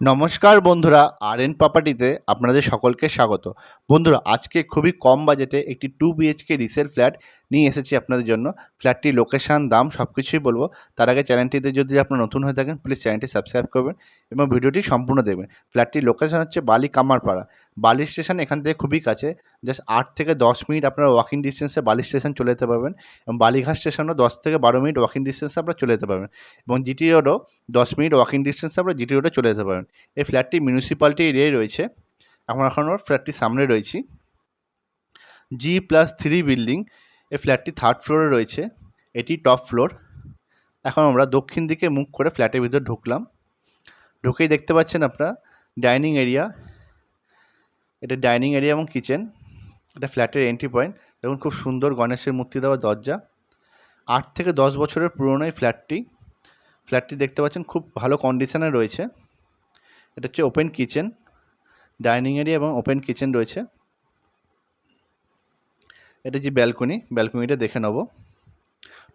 নমস্কার বন্ধুরা, আর.এন প্রপার্টিতে আপনাদের সকলকে স্বাগত। বন্ধুরা, আজকে খুবই কম বাজেটে একটি 2 বিএইচকে রিসেল ফ্ল্যাট নিয়ে এসেছি আপনাদের জন্য। ফ্ল্যাটটির লোকেশন, দাম সব কিছুই বলবো। তার আগে চ্যানেলটিতে যদি আপনারা নতুন হয়ে থাকেন, প্লিজ চ্যানেলটি সাবস্ক্রাইব করবেন এবং ভিডিওটি সম্পূর্ণ দেখবেন। ফ্ল্যাটটির লোকেশন হচ্ছে বালি কামারপাড়া। বালি স্টেশন এখান থেকে খুবই কাছে। জাস্ট 8 থেকে 10 মিনিট আপনারা ওয়াকিং ডিসটেন্সে বালি স্টেশন চলে যেতে পারবেন এবং বালিঘাট স্টেশনও 10 থেকে 12 মিনিট ওয়াকিং ডিসটেন্সে আপনারা চলে যেতে পারবেন এবং জিটি রোডও 10 মিনিট ওয়াকিং ডিসটেন্সে আপনারা জিটি রোডে চলে যেতে পারবেন। এই ফ্ল্যাটটি মিউনিসিপ্যালিটি এরিয়ায় রয়েছে। এখন ফ্ল্যাটটির সামনে রয়েছি। G+3 building. এই ফ্ল্যাটটি 3rd ফ্লোরে রয়েছে। এটি টপ ফ্লোর। এখন আমরা দক্ষিণ দিকে মুখ করে ফ্ল্যাটের ভিতর ঢুকলাম। ঢুকেই দেখতে পাচ্ছেন আপনারা ডাইনিং এরিয়া। এটা ডাইনিং এরিয়া এবং কিচেন। এটা ফ্ল্যাটের এন্ট্রি পয়েন্ট। দেখুন খুব সুন্দর গণেশের মূর্তি দেওয়া দরজা। 8 থেকে 10 বছরের পুরনো এই ফ্ল্যাটটি। ফ্ল্যাটটি দেখতে পাচ্ছেন খুব ভালো কন্ডিশনে রয়েছে। এটা হচ্ছে ওপেন কিচেন, ডাইনিং এরিয়া এবং ওপেন কিচেন রয়েছে। এটা যে ব্যালকনিটা দেখে নেব।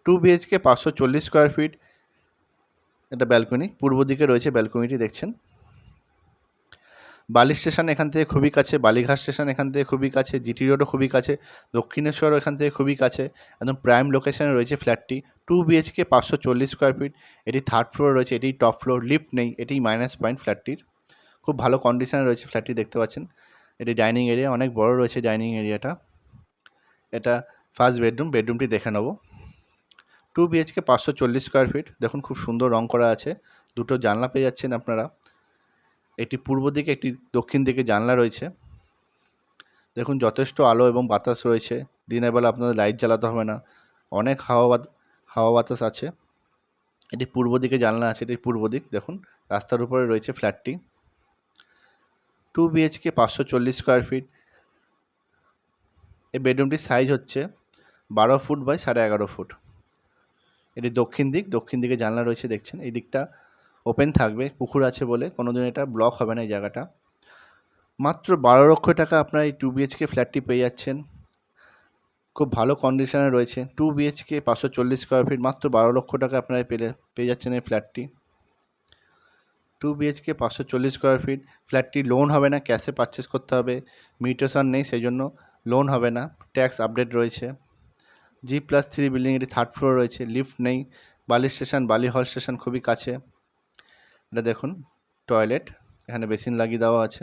2 বিএইচকে 540 স্কোয়ার ফিট এটা ব্যালকনি। পূর্ব দিকে রয়েছে ব্যালকনিটি দেখছেন। বালি স্টেশন এখান থেকে খুবই কাছে, বালিঘাট স্টেশন এখান থেকে খুবই কাছে, জিটি রোডও খুবই কাছে, দক্ষিণেশ্বরও এখান থেকে খুবই কাছে। একদম প্রাইম লোকেশনে রয়েছে ফ্ল্যাটটি। 2 বিএইচকে 540 স্কোয়ার ফিট। এটি 3rd ফ্লোর রয়েছে, এটি টপ ফ্লোর, লিফট নেই, এটি মাইনাস পয়েন্ট ফ্ল্যাটটির। খুব ভালো কন্ডিশনে রয়েছে ফ্ল্যাটটি দেখতে পাচ্ছেন। এটি ডাইনিং এরিয়া, অনেক বড় রয়েছে ডাইনিং এরিয়াটা। এটা ফার্স্ট বেডরুমটি দেখে নেব। 2 বিএইচকে 540 স্কোয়ার ফিট। দেখুন খুব সুন্দর রং করা আছে। দুটো জানলা পেয়ে যাচ্ছেন আপনারা। একটি পূর্ব দিকে, একটি দক্ষিণ দিকে জানলা রয়েছে। দেখুন যথেষ্ট আলো এবং বাতাস রয়েছে। দিনের বেলা আপনাদের লাইট জ্বালাতে হবে না। অনেক হাওয়া বাতাস আছে। এটি পূর্ব দিকে জানলা আছে, এটি পূর্ব দিক। দেখুন রাস্তার উপরে রয়েছে ফ্ল্যাটটি। 2 বিএইচকে 540 স্কোয়ার ফিট। এই বেডরুমটির সাইজ হচ্ছে 12 ফুট বাই 11.5 ফুট। এটি দক্ষিণ দিকে জানলা রয়েছে দেখছেন। এই দিকটা ওপেন থাকবে, পুকুর আছে বলে কোনোদিন এটা ব্লক হবে না এই জায়গাটা। মাত্র 12 লক্ষ টাকা আপনারা এই 2 বিএইচকে ফ্ল্যাটটি পেয়ে যাচ্ছেন। খুব ভালো কন্ডিশনে রয়েছে। 2 বিএইচকে 540 স্কোয়ার ফিট, মাত্র 12 লক্ষ টাকা আপনারা পেয়ে যাচ্ছেন এই ফ্ল্যাটটি। 2 বিএইচকে 540 স্কোয়ার ফিট। ফ্ল্যাটটি লোন হবে না, ক্যাশে পারচেস করতে হবে। মিউটেশন নেই, সেই জন্য লোন হবে না। ট্যাক্স আপডেট রয়েছে। G+3 বিল্ডিং, এটি 3rd ফ্লোর রয়েছে, লিফট নেই। বালি স্টেশন, বালি হল স্টেশন খুবই কাছে। এটা দেখুন টয়লেট, এখানে বেসিন লাগিয়ে দেওয়া আছে।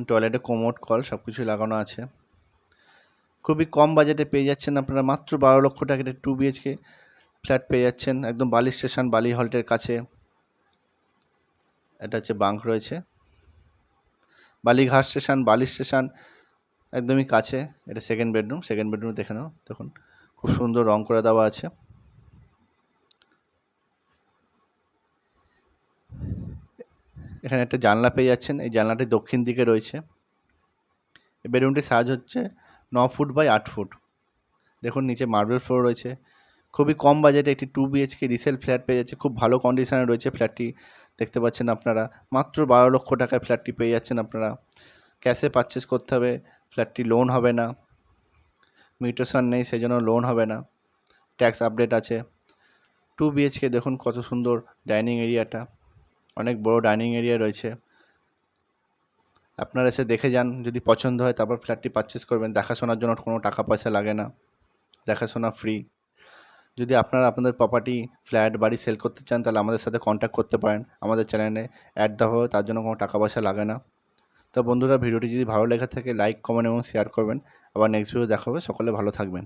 টয়লেটে কোমোড, কল সব কিছুই লাগানো আছে। খুবই কম বাজেটে পেয়ে যাচ্ছেন আপনারা মাত্র 12 লক্ষ টাকাতে 2 বিএইচকে ফ্ল্যাট পেয়ে যাচ্ছেন একদম বালি স্টেশন, বালি হল্টের কাছে। এটা হচ্ছে বাঙ্ক রয়েছে। বালিঘাট স্টেশন, বালি স্টেশন একদমই কাছে। এটা সেকেন্ড বেডরুম দেখে নাও। দেখুন খুব সুন্দর রং করে দেওয়া আছে। এখানে একটা জানলা পেয়ে যাচ্ছেন, এই জানলাটি দক্ষিণ দিকে রয়েছে। এই বেডরুমটির সাইজ হচ্ছে 9 ফুট বাই 8 ফুট। দেখুন নিচে মার্বেল ফ্লোর রয়েছে। খুবই কম বাজেটে একটি 2 বিএইচকে রিসেল ফ্ল্যাট পেয়ে যাচ্ছে। খুব ভালো কন্ডিশনে রয়েছে ফ্ল্যাটটি, দেখতে পাচ্ছেন আপনারা। মাত্র 12 লক্ষ টাকায় ফ্ল্যাটটি পেয়ে যাচ্ছেন আপনারা। ক্যাশে পারচেস করতে হবে। ফ্ল্যাটটি লোন হবে না, মিউটেশন নেই, সেই জন্য লোন হবে না। ট্যাক্স আপডেট আছে। 2 বিএইচকে দেখুন কত সুন্দর ডাইনিং এরিয়াটা, অনেক বড় ডাইনিং এরিয়া রয়েছে। আপনারা এসে দেখে যান, যদি পছন্দ হয় তারপর ফ্ল্যাটটি পারচেস করবেন। দেখাশোনার জন্য কোনো টাকা পয়সা লাগে না, দেখাশোনা ফ্রি। যদি আপনারা আপনাদের প্রপার্টি, ফ্ল্যাট, বাড়ি সেল করতে চান তাহলে আমাদের সাথে কন্ট্যাক্ট করতে পারেন। আমাদের চ্যানেলে অ্যাড দেওয়া হবে, তার জন্য কোনো টাকা পয়সা লাগে না। তো বন্ধুরা, ভিডিওটি যদি ভালো লেগে থাকে লাইক, কমেন্ট এবং শেয়ার করবেন। আবার নেক্সট ভিডিও দেখা হবে। সকলে ভালো থাকবেন।